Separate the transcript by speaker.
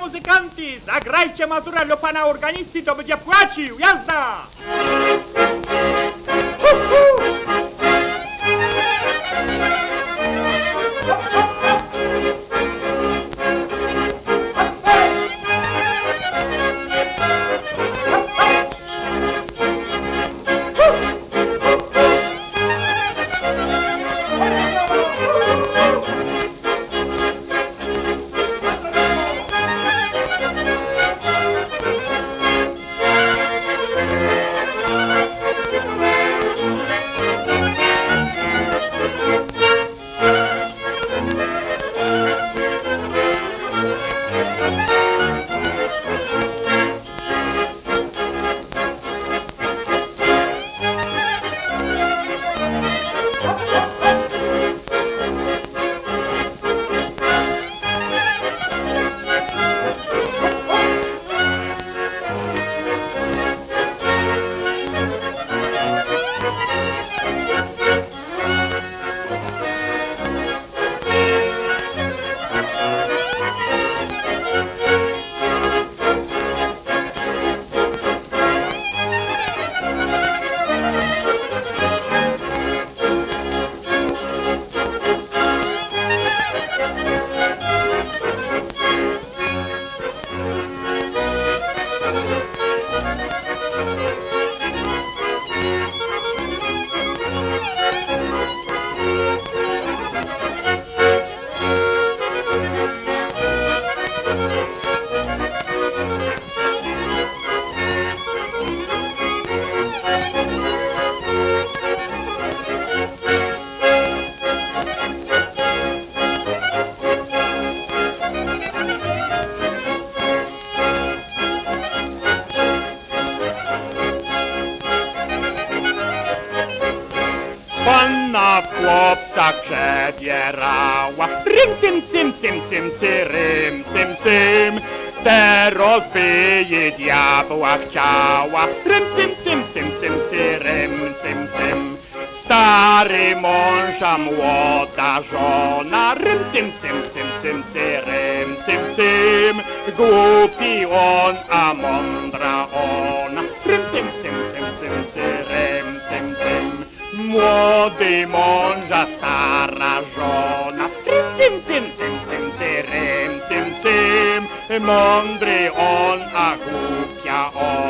Speaker 1: Muzykanci, zagrajcie Mazura dla pana Organisty, to będzie płacił, jazda! Panna w chłopca przebierała, rym, tym, tym, tym, tym, tyrym, tym, tym. Teraz by jej diabła chciała, rym, tym, tym, tym, tym, tyrym, tym, tym. Stary mąż, a młoda żona, rym, tym, tym, tym, tym, tyrym, tym, tym. Głupi on, a mądra ona, rym, tym, tym, tym, tym, tyrym, tym, tym. Młody mąż, a stara żona, tym, tym, tym, tym, tyrym, tym, tym. Mądry on, a głupia ona.